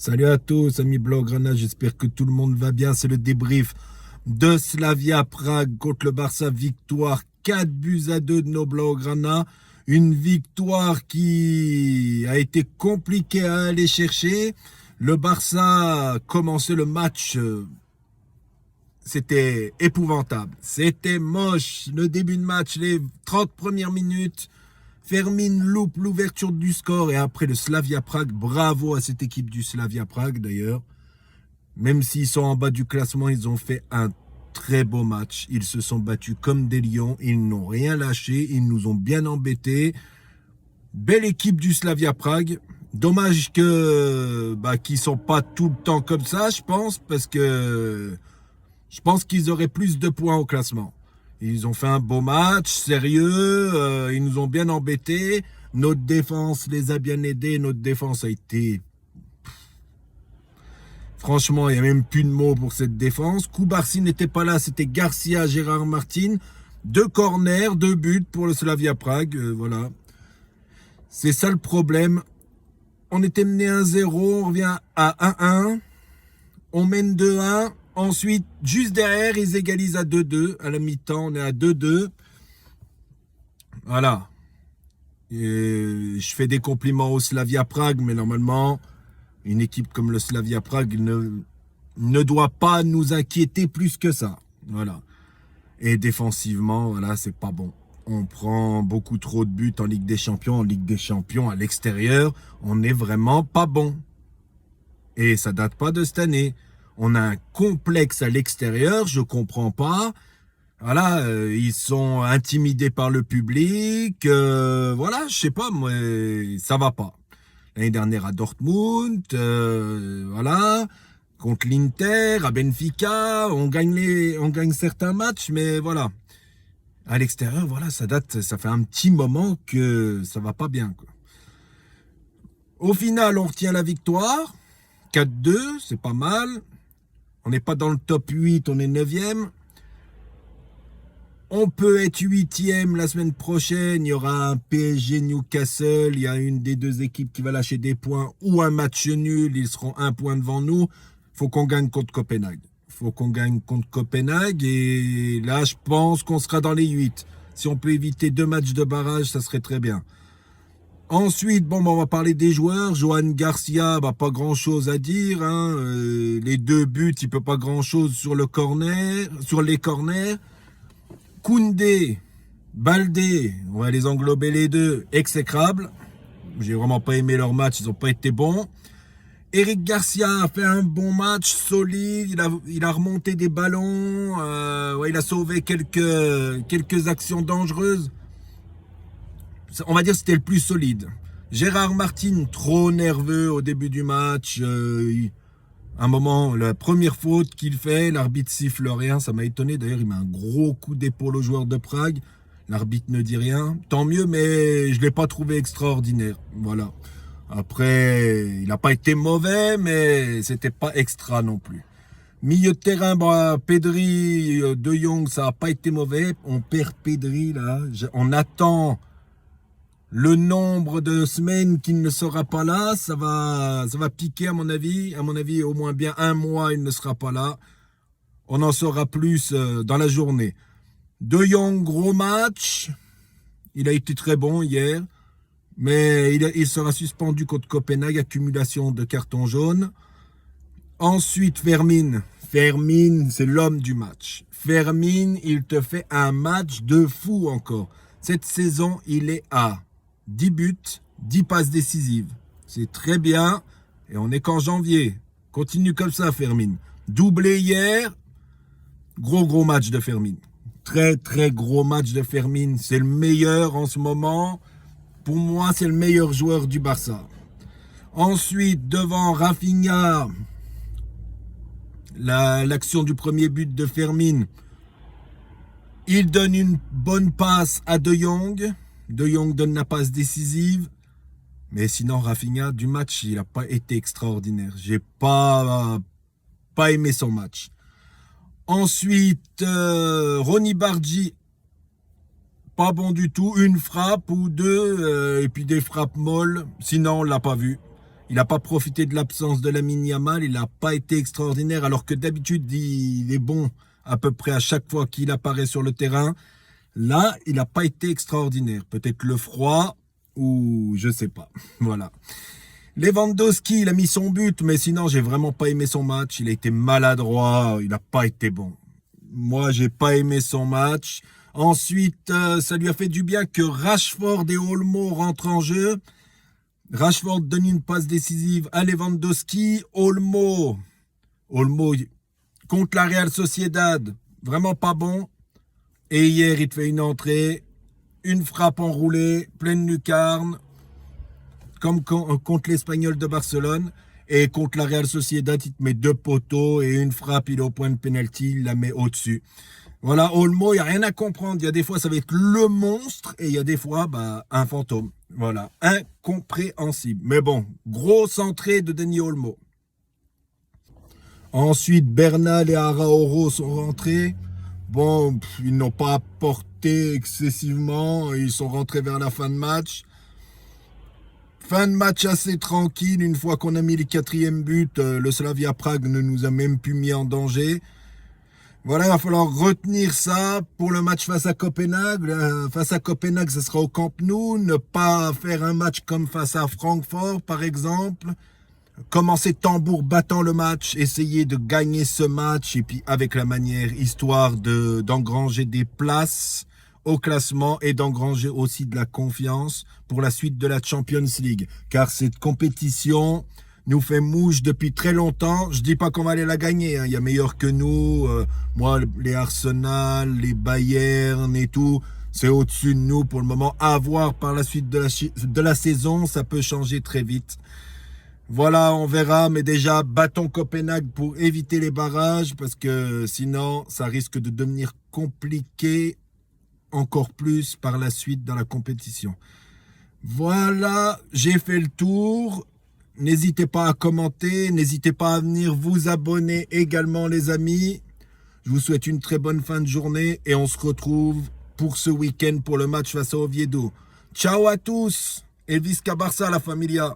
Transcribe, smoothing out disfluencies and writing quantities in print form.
Salut à tous, amis Blaugrana, j'espère que tout le monde va bien. C'est le débrief de Slavia Prague contre le Barça. Victoire 4-2 de nos Blaugrana. Une victoire qui a été compliquée à aller chercher. Le Barça commençait le match, c'était épouvantable. C'était moche. Le début de match, les 30 premières minutes. Fermin loupe l'ouverture du score et après le Slavia Prague, bravo à cette équipe du Slavia Prague d'ailleurs. Même s'ils sont en bas du classement, ils ont fait un très beau match. Ils se sont battus comme des lions, ils n'ont rien lâché, ils nous ont bien embêtés. Belle équipe du Slavia Prague. Dommage qu'ils sont pas tout le temps comme ça, je pense, parce que je pense qu'ils auraient plus de points au classement. Ils ont fait un beau match, sérieux, ils nous ont bien embêtés. Notre défense les a bien aidés, notre défense a été... Franchement, il n'y a même plus de mots pour cette défense. Koubarsi n'était pas là, c'était Garcia, Gérard Martin. 2 corners, 2 buts pour le Slavia Prague, voilà. C'est ça le problème. On était mené 1-0, on revient à 1-1. On mène 2-1. Ensuite, juste derrière, ils égalisent à 2-2. À la mi-temps, on est à 2-2. Voilà. Et je fais des compliments au Slavia Prague, mais normalement, une équipe comme le Slavia Prague ne doit pas nous inquiéter plus que ça. Voilà. Et défensivement, voilà, c'est pas bon. On prend beaucoup trop de buts en Ligue des Champions. En Ligue des Champions, à l'extérieur, on n'est vraiment pas bon. Et ça date pas de cette année. On a un complexe à l'extérieur, je comprends pas. Voilà, ils sont intimidés par le public. Voilà, je sais pas, moi, ça va pas. L'année dernière à Dortmund, voilà, contre l'Inter, à Benfica, on gagne certains matchs, mais voilà. À l'extérieur, voilà, ça fait un petit moment que ça va pas bien, quoi. Au final, on retient la victoire. 4-2, c'est pas mal. On n'est pas dans le top 8, on est 9e. On peut être 8e la semaine prochaine. Il y aura un PSG Newcastle. Il y a une des deux équipes qui va lâcher des points ou un match nul. Ils seront 1 point devant nous. Faut qu'on gagne contre Copenhague. Et là, je pense qu'on sera dans les 8. Si on peut éviter 2 matchs de barrage, ça serait très bien. Ensuite, on va parler des joueurs. Johan Garcia, pas grand-chose à dire, hein. Les 2 buts, il peut pas grand-chose sur les corners. Koundé, Baldé, on va les englober les deux, exécrables. J'ai vraiment pas aimé leur match, ils n'ont pas été bons. Eric Garcia a fait un bon match, solide, il a remonté des ballons, il a sauvé quelques actions dangereuses. On va dire que c'était le plus solide. Gérard Martin, trop nerveux au début du match. Un moment, la première faute qu'il fait, l'arbitre siffle rien. Ça m'a étonné. D'ailleurs, il met un gros coup d'épaule au joueur de Prague. L'arbitre ne dit rien. Tant mieux, mais je ne l'ai pas trouvé extraordinaire. Voilà. Après, il n'a pas été mauvais, mais c'était pas extra non plus. Milieu de terrain, Pedri, De Jong, ça n'a pas été mauvais. On perd Pedri, là. On attend le nombre de semaines qu'il ne sera pas là, ça va piquer à mon avis. À mon avis, au moins bien 1 mois, il ne sera pas là. On en saura plus dans la journée. De Jong, gros match. Il a été très bon hier. Mais il sera suspendu contre Copenhague, accumulation de cartons jaunes. Ensuite, Fermin. Fermin, c'est l'homme du match. Fermin, il te fait un match de fou encore. Cette saison, il est à 10 buts, 10 passes décisives. C'est très bien. Et on est qu'en janvier. Continue comme ça, Fermin. Doublé hier. Gros match de Fermin. Très gros match de Fermin. C'est le meilleur en ce moment. Pour moi, c'est le meilleur joueur du Barça. Ensuite, devant Rafinha, l'action du premier but de Fermin. Il donne une bonne passe à De Jong. De Jong donne la passe décisive. Mais sinon, Rafinha, du match, il n'a pas été extraordinaire. J'ai pas aimé son match. Ensuite, Ronny Bargi, pas bon du tout. Une frappe ou deux, et puis des frappes molles. Sinon, on l'a pas vu. Il n'a pas profité de l'absence de Lamine Yamal, il n'a pas été extraordinaire, alors que d'habitude, il est bon à peu près à chaque fois qu'il apparaît sur le terrain. Là, il n'a pas été extraordinaire. Peut-être le froid ou je sais pas. Voilà. Lewandowski, il a mis son but, mais sinon, j'ai vraiment pas aimé son match. Il a été maladroit, il n'a pas été bon. Moi, j'ai pas aimé son match. Ensuite, ça lui a fait du bien que Rashford et Olmo rentrent en jeu. Rashford donne une passe décisive à Lewandowski. Olmo contre la Real Sociedad, vraiment pas bon. Et hier, il te fait une entrée, une frappe enroulée, pleine lucarne, comme contre l'Espagnol de Barcelone. Et contre la Real Sociedad, il te met 2 poteaux et une frappe, il est au point de pénalty, il la met au-dessus. Voilà, Olmo, il n'y a rien à comprendre. Il y a des fois, ça va être le monstre et il y a des fois, un fantôme. Voilà, incompréhensible. Mais bon, grosse entrée de Dani Olmo. Ensuite, Bernal et Araújo sont rentrés. Bon, ils n'ont pas apporté excessivement. Ils sont rentrés vers la fin de match. Fin de match assez tranquille. Une fois qu'on a mis le 4e but, le Slavia Prague ne nous a même plus mis en danger. Voilà, il va falloir retenir ça pour le match face à Copenhague. Face à Copenhague, ce sera au Camp Nou. Ne pas faire un match comme face à Francfort, par exemple. Commencer tambour battant le match, essayer de gagner ce match et puis avec la manière, histoire d'engranger des places au classement et d'engranger aussi de la confiance pour la suite de la Champions League. Car cette compétition nous fait mouche depuis très longtemps. Je dis pas qu'on va aller la gagner, hein. Il y a meilleur que nous. Moi, les Arsenal, les Bayern et tout, c'est au-dessus de nous pour le moment. À voir par la suite de la saison, ça peut changer très vite. Voilà, on verra, mais déjà, battons Copenhague pour éviter les barrages, parce que sinon, ça risque de devenir compliqué encore plus par la suite dans la compétition. Voilà, j'ai fait le tour. N'hésitez pas à commenter, n'hésitez pas à venir vous abonner également, les amis. Je vous souhaite une très bonne fin de journée et on se retrouve pour ce week-end pour le match face à Oviedo. Ciao à tous et Visca Barça, la familia.